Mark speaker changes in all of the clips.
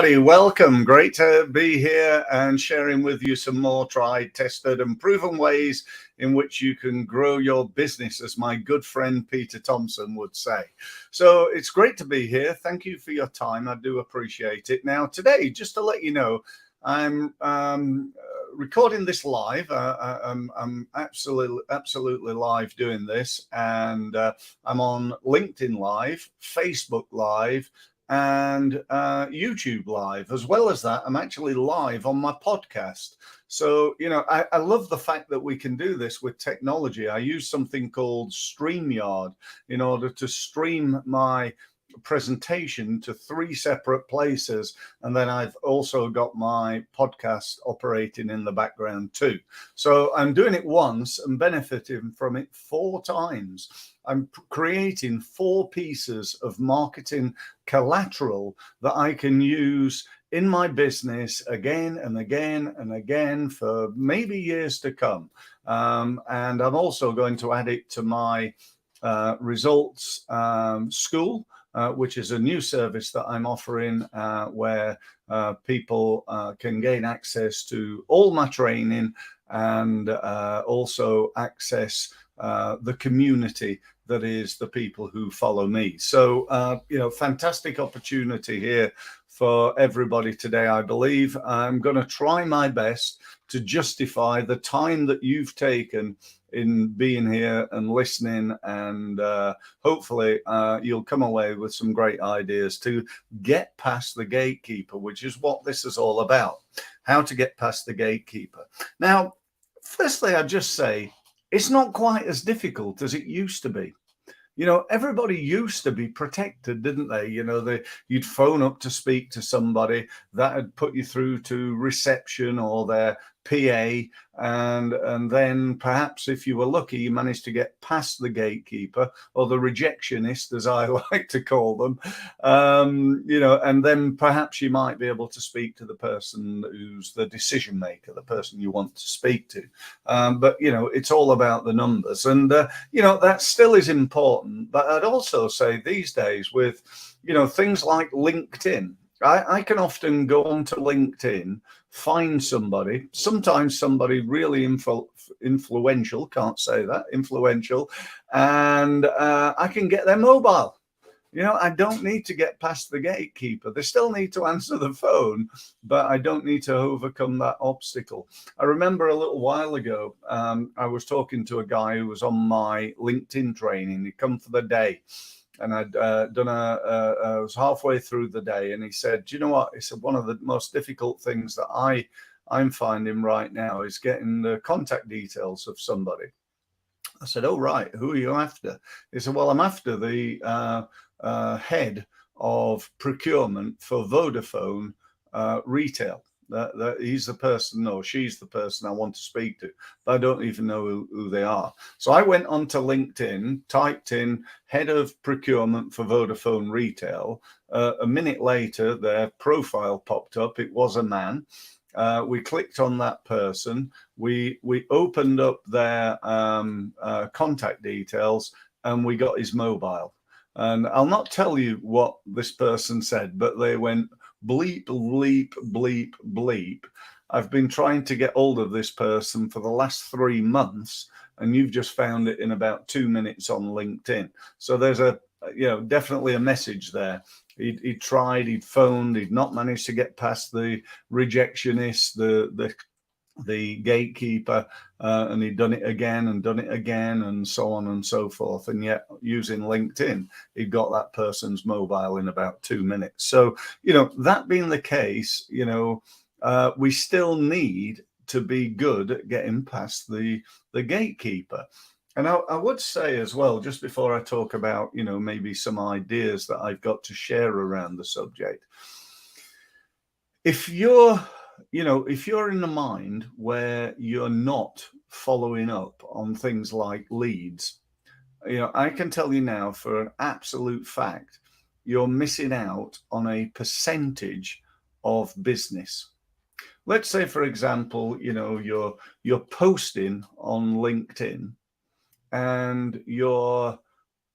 Speaker 1: everybody. Welcome. Great to be here and sharing with you some more tried, tested and proven ways in which you can grow your business, as my good friend Peter Thompson would say. So it's great to be here. Thank you for your time. I do appreciate it. Now, today, just to let you know, I'm recording this live. I'm absolutely live doing this, and I'm on LinkedIn Live, Facebook Live, and YouTube Live. As well as that, I'm actually live on my podcast. So, you know, I love the fact that we can do this with technology. I use something called Streamyard in order to stream my presentation to 3 separate places, and then I've also got my podcast operating in the background too. So I'm doing it once and benefiting from it 4 times. I'm creating 4 pieces of marketing collateral that I can use in my business again and again and again for maybe years to come. And I'm also going to add it to my results school, which is a new service that I'm offering where people can gain access to all my training and also access the community that is the people who follow me. So, you know, fantastic opportunity here for everybody today, I believe. I'm going to try my best to justify the time that you've taken in being here and listening, and hopefully you'll come away with some great ideas to get past the gatekeeper, which is what this is all about, how to get past the gatekeeper. Now, firstly, I'd just say it's not quite as difficult as it used to be. You know, everybody used to be protected, didn't they? You know, you'd phone up to speak to somebody that had put you through to reception or their PA, and then perhaps if you were lucky, you managed to get past the gatekeeper or the rejectionist, as I like to call them, you know, and then perhaps you might be able to speak to the person who's the decision maker, the person you want to speak to. But, you know, it's all about the numbers, and, you know, that still is important. But I'd also say these days with, you know, things like LinkedIn, I can often go onto LinkedIn, find somebody, sometimes somebody really influential, can't say that, influential, and I can get their mobile. You know, I don't need to get past the gatekeeper. They still need to answer the phone, but I don't need to overcome that obstacle. I remember a little while ago, I was talking to a guy who was on my LinkedIn training. He'd come for the day. And I'd I was halfway through the day, and he said, "Do you know what?" He said, "One of the most difficult things that I'm finding right now is getting the contact details of somebody." I said, "Oh, right. Who are you after?" He said, "Well, I'm after the head of procurement for Vodafone retail. That he's the person, or she's the person I want to speak to, but I don't even know who they are." So I went onto LinkedIn, typed in head of procurement for Vodafone retail. A minute later, their profile popped up. It was a man. We clicked on that person. We opened up their contact details, and we got his mobile. And I'll not tell you what this person said, but they went, "Bleep, bleep, bleep, bleep. I've been trying to get hold of this person for the last 3 months, and you've just found it in about 2 minutes on LinkedIn." So there's definitely a message there. He tried, he'd phoned, he'd not managed to get past the rejectionist, the gatekeeper, and he'd done it again and so on and so forth. And yet, using LinkedIn, he got that person's mobile in about 2 minutes. So, you know, that being the case, you know, we still need to be good at getting past the gatekeeper. And I would say as well, just before I talk about, you know, maybe some ideas that I've got to share around the subject, if you're in a mind where you're not following up on things like leads, you know, I can tell you now for an absolute fact, you're missing out on a percentage of business. Let's say, for example, you know, you're posting on LinkedIn and you're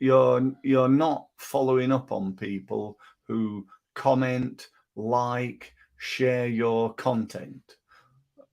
Speaker 1: not following up on people who comment, like, share your content,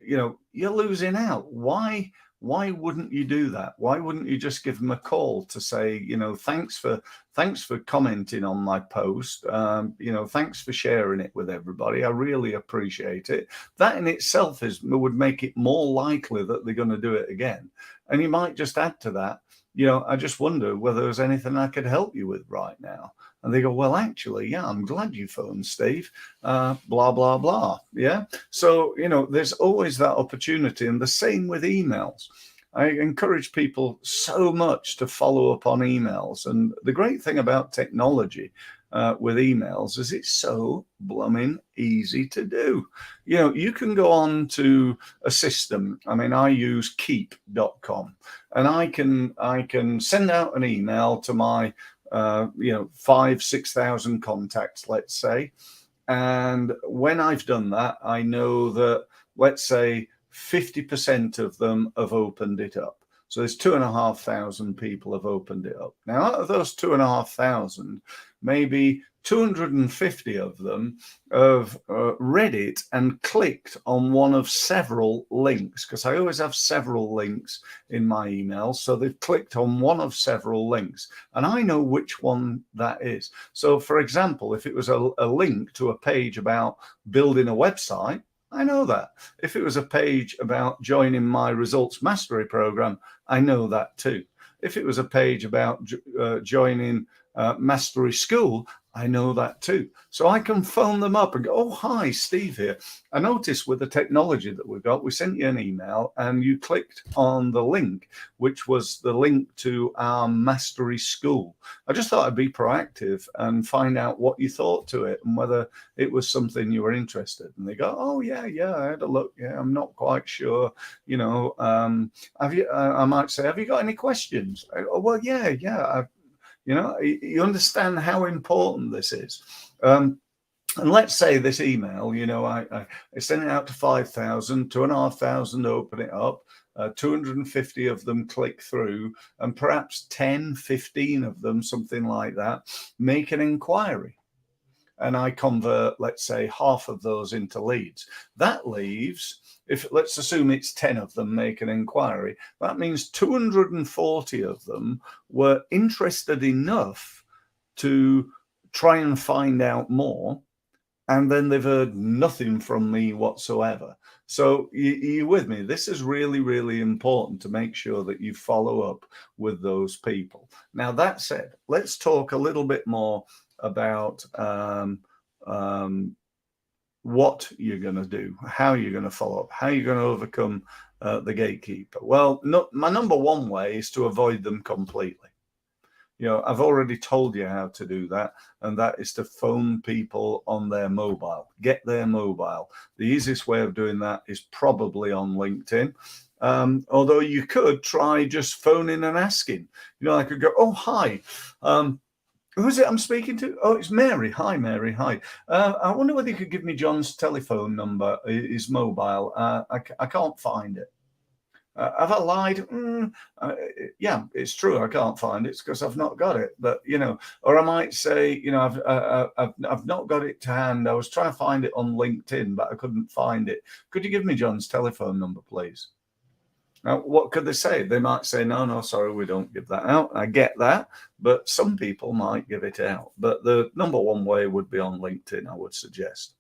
Speaker 1: you're losing out. Why wouldn't you do that? Why wouldn't you just give them a call to say, thanks for commenting on my post. Thanks for sharing it with everybody. I really appreciate it. That in itself would make it more likely that they're going to do it again. And you might just add to that, I just wonder whether there's anything I could help you with right now. And they go, well, actually, yeah, I'm glad you phoned, Steve. Blah, blah, blah. Yeah. So, there's always that opportunity. And the same with emails. I encourage people so much to follow up on emails. And the great thing about technology with emails is it's so blooming easy to do. You can go on to a system. I mean, I use keep.com, and I can send out an email to my 5,000-6,000 contacts, let's say. And when I've done that, I know that, let's say, 50% of them have opened it up. So there's 2,500 people have opened it up. Now, out of those 2,500, maybe 250 of them have read it and clicked on one of several links, because I always have several links in my emails. So they've clicked on one of several links, and I know which one that is. So, for example, if it was a link to a page about building a website, I know that. If it was a page about joining my results mastery program, I know that too. If it was a page about joining mastery school, I know that too. So I can phone them up and go, oh, hi, Steve here. I noticed with the technology that we've got, we sent you an email and you clicked on the link, which was the link to our mastery school. I just thought I'd be proactive and find out what you thought to it and whether it was something you were interested in. And they go, oh, yeah, I had a look. Yeah, I'm not quite sure. Have you? I might say, have you got any questions? Oh, well, yeah. You understand how important this is. And let's say this email, I sent it out to 5,000, 2,500 open it up, 250 of them click through, and perhaps 10, 15 of them, something like that, make an inquiry. And I convert, let's say, half of those into leads. That leaves, let's assume it's 10 of them make an inquiry, that means 240 of them were interested enough to try and find out more, and then they've heard nothing from me whatsoever. So you with me? This is really, really important to make sure that you follow up with those people. Now, that said, let's talk a little bit more about what you're going to do, how you're going to follow up, how you're going to overcome the gatekeeper. Well, my number one way is to avoid them completely. I've already told you how to do that, and that is to phone people on their mobile. Get their mobile. The easiest way of doing that is probably on LinkedIn. Although you could try just phoning and asking. I could go, oh, hi. Who is it I'm speaking to? Oh, it's Mary. Hi, Mary. Hi. I wonder whether you could give me John's telephone number, his mobile. I can't find it. Have I lied? Yeah, it's true. I can't find it. It's because I've not got it. But or I might say, I've not got it to hand. I was trying to find it on LinkedIn, but I couldn't find it. Could you give me John's telephone number, please? Now, what could they say? They might say, no, sorry, we don't give that out. I get that, but some people might give it out. But the number one way would be on LinkedIn, I would suggest.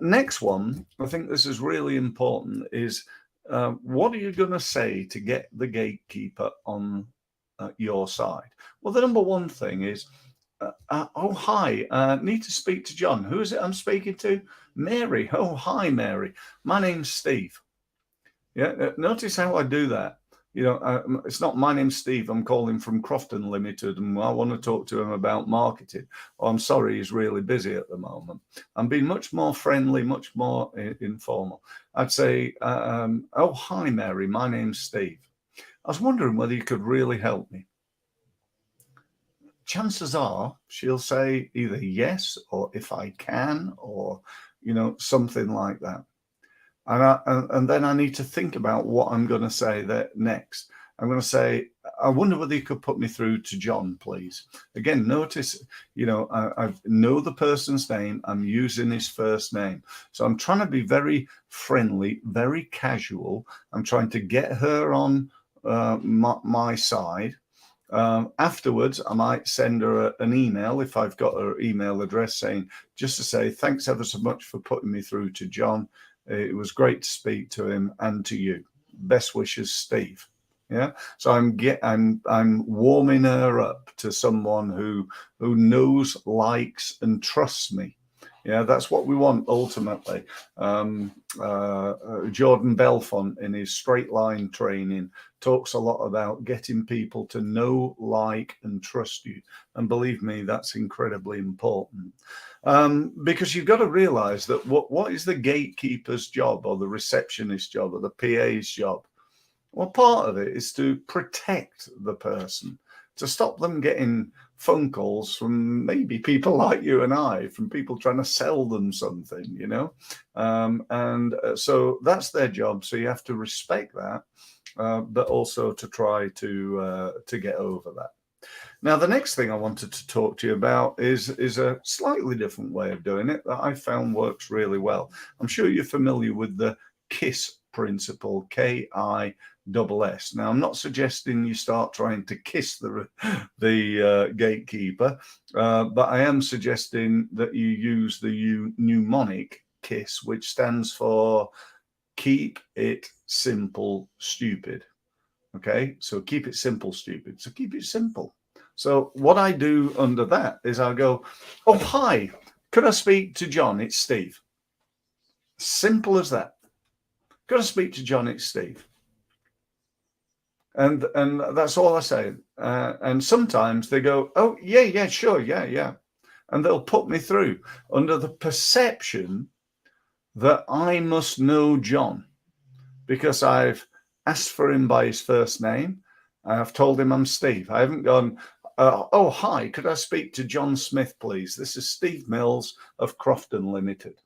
Speaker 1: Next one, I think this is really important, is what are you going to say to get the gatekeeper on your side? Well, the number one thing is, oh, hi, need to speak to John. Who is it I'm speaking to? Mary. Oh, hi, Mary. My name's Steve. Yeah, notice how I do that. It's not my name's Steve. I'm calling from Crofton Limited, and I want to talk to him about marketing. Oh, I'm sorry, he's really busy at the moment. I'm being much more friendly, much more informal. I'd say, oh, hi, Mary. My name's Steve. I was wondering whether you could really help me. Chances are she'll say either yes or if I can, or something like that. And then I need to think about what I'm going to say there next. I'm going to say, I wonder whether you could put me through to John, please. Again, notice, I know the person's name. I'm using his first name. So I'm trying to be very friendly, very casual. I'm trying to get her on my side. Afterwards, I might send her an email if I've got her email address, saying, just to say, thanks ever so much for putting me through to John. It was great to speak to him and to you. Best wishes, Steve. Yeah. So I'm warming her up to someone who knows, likes, and trusts me. Yeah, that's what we want ultimately. Jordan Belfont, in his straight line training, talks a lot about getting people to know, like, and trust you. And believe me, that's incredibly important. Because you've got to realize that what is the gatekeeper's job, or the receptionist's job, or the PA's job? Well, part of it is to protect the person, to stop them getting phone calls from maybe people like you and I, from people trying to sell them something, so that's their job. So you have to respect that, but also to try to get over that. Now, the next thing I wanted to talk to you about is a slightly different way of doing it that I found works really well. I'm sure you're familiar with the KISS principle, KISS. Now, I'm not suggesting you start trying to kiss the gatekeeper, but I am suggesting that you use the mnemonic KISS, which stands for keep it simple, stupid. Okay, so keep it simple, stupid. So keep it simple. So what I do under that is I go, oh, hi, could I speak to John? It's Steve. Simple as that. Could I speak to John? It's Steve. And that's all I say. And sometimes they go, oh, yeah, sure, yeah. And they'll put me through under the perception that I must know John because I've asked for him by his first name. I've told him I'm Steve. I haven't gone, oh, hi, could I speak to John Smith, please? This is Steve Mills of Crofton Limited.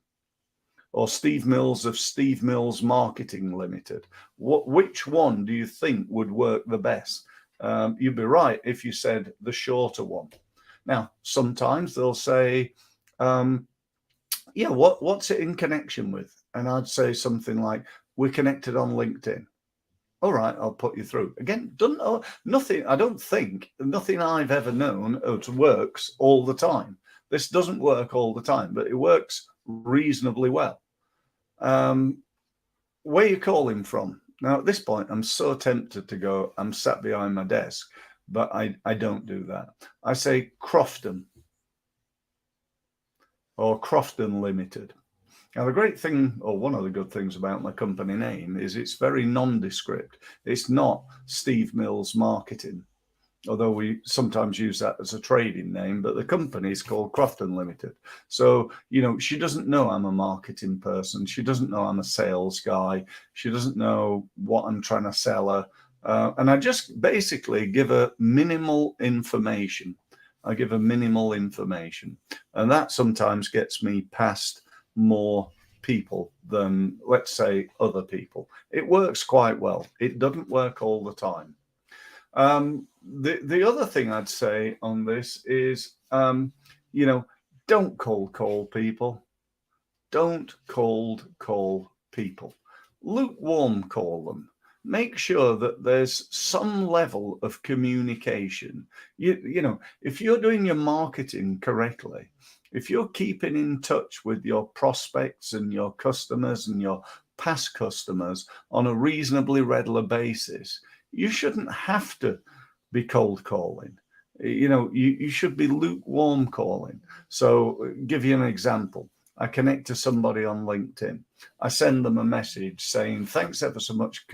Speaker 1: Or Steve Mills of Steve Mills Marketing Limited. Which one do you think would work the best? You'd be right if you said the shorter one. Now, sometimes they'll say, yeah, what's it in connection with? And I'd say something like, we're connected on LinkedIn. All right, I'll put you through. Again, nothing I've ever known works all the time. This doesn't work all the time, but it works reasonably well. Where you calling from? Now, at this point, I'm so tempted to go, I'm sat behind my desk, but I don't do that. I say Crofton or Crofton Limited. Now, the great thing, or one of the good things about my company name is it's very nondescript. It's not Steve Mills Marketing, although we sometimes use that as a trading name, but the company is called Crofton Limited. So, she doesn't know I'm a marketing person. She doesn't know I'm a sales guy. She doesn't know what I'm trying to sell her. And I just basically give her minimal information. I give her minimal information. And that sometimes gets me past more people than, let's say, other people. It works quite well. It doesn't work all the time. The other thing I'd say on this is, don't cold call people. Don't cold call people. Lukewarm call them. Make sure that there's some level of communication. If you're doing your marketing correctly, if you're keeping in touch with your prospects and your customers and your past customers on a reasonably regular basis, you shouldn't have to be cold calling. You should be lukewarm calling. So give you an example. I connect to somebody on LinkedIn. I send them a message saying, thanks ever so much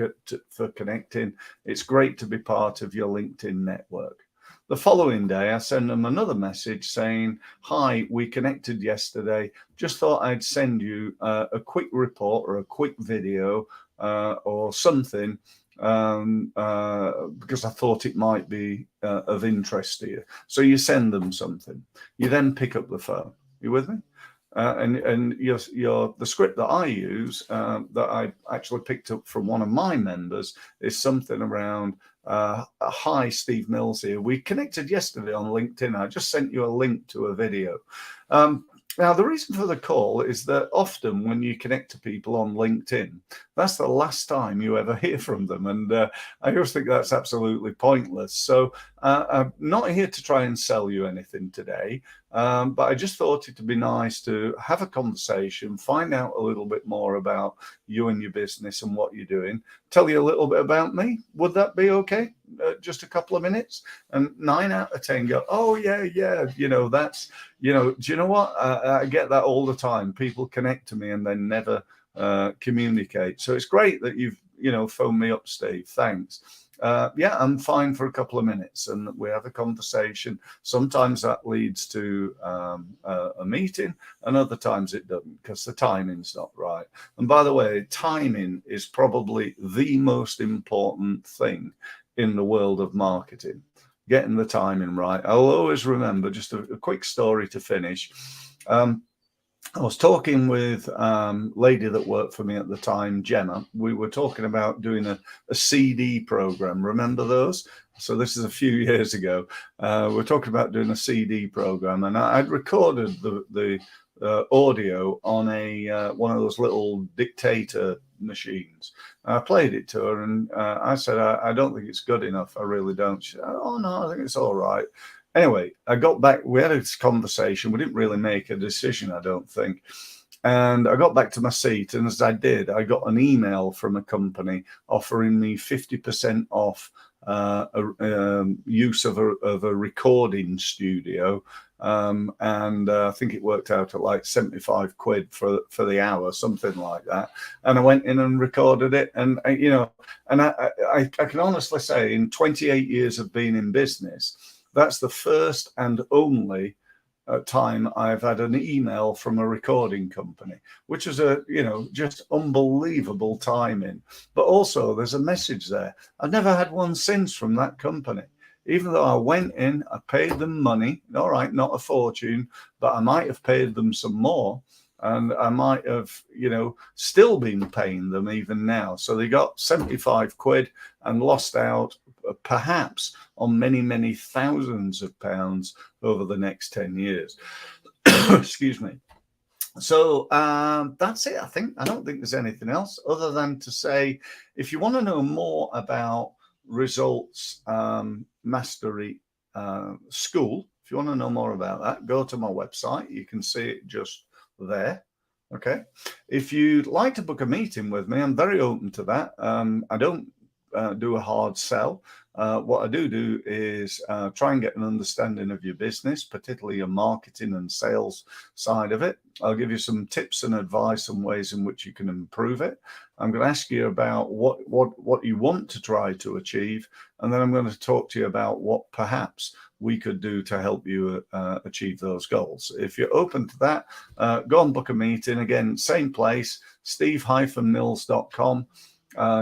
Speaker 1: for connecting. It's great to be part of your LinkedIn network. The following day, I send them another message saying, hi, we connected yesterday. Just thought I'd send you a quick report or a quick video or something because I thought it might be of interest to you. So you send them something. You then pick up the phone. You with me? And the script that I use that I actually picked up from one of my members is something around Hi, Steve Mills here. We connected yesterday on LinkedIn. I just sent you a link to a video. Now, the reason for the call is that often when you connect to people on LinkedIn, that's the last time you ever hear from them. And I always think that's absolutely pointless. So I'm not here to try and sell you anything today, but I just thought it'd be nice to have a conversation, find out a little bit more about you and your business and what you're doing, tell you a little bit about me. Would that be okay? Just a couple of minutes? And 9 out of 10 go, oh, yeah, that's, do you know what? I get that all the time. People connect to me and then never communicate. So it's great that you've, phoned me up, Steve. Thanks. Yeah, I'm fine for a couple of minutes and we have a conversation. Sometimes that leads to a meeting and other times it doesn't because the timing's not right. And by the way, timing is probably the most important thing in the world of marketing. Getting the timing right. I'll always remember, just a quick story to finish. I was talking with a lady that worked for me at the time, Gemma. We were talking about doing a CD program. Remember those? So this is a few years ago. We're talking about doing a CD program, and I'd recorded the audio on one of those little dictator machines. I played it to her, and I said, I don't think it's good enough. I really don't. She said, oh, no, I think it's all right. Anyway, I got back, we had this conversation. We didn't really make a decision, I don't think. And I got back to my seat, and as I did, I got an email from a company offering me 50% off use of a recording studio. And I think it worked out at like 75 quid for the hour, something like that. And I went in and recorded it. And, I can honestly say in 28 years of being in business, that's the first and only time I've had an email from a recording company, which is just unbelievable timing. But also there's a message there. I've never had one since from that company. Even though I went in, I paid them money, all right, not a fortune, but I might have paid them some more. And I might have, still been paying them even now. So they got 75 quid and lost out perhaps on many, many thousands of pounds over the next 10 years. Excuse me. So that's it, I think. I don't think there's anything else other than to say, if you want to know more about Results Mastery School, if you want to know more about that, go to my website. You can see it just there. Okay. If you'd like to book a meeting with me, I'm very open to that. I don't do a hard sell. What I do is try and get an understanding of your business, particularly your marketing and sales side of it. I'll give you some tips and advice and ways in which you can improve it. I'm going to ask you about what you want to try to achieve, and then I'm going to talk to you about what perhaps we could do to help you achieve those goals. If you're open to that, go and book a meeting. Again, same place, steve-mills.com.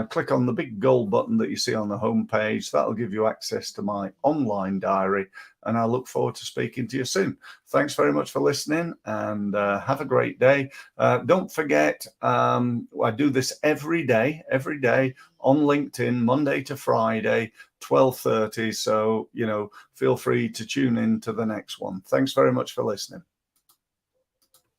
Speaker 1: Click on the big gold button that you see on the homepage. That'll give you access to my online diary, and I look forward to speaking to you soon. Thanks very much for listening, and have a great day. Don't forget, I do this every day on LinkedIn, Monday to Friday, 12:30. So, feel free to tune in to the next one. Thanks very much for listening.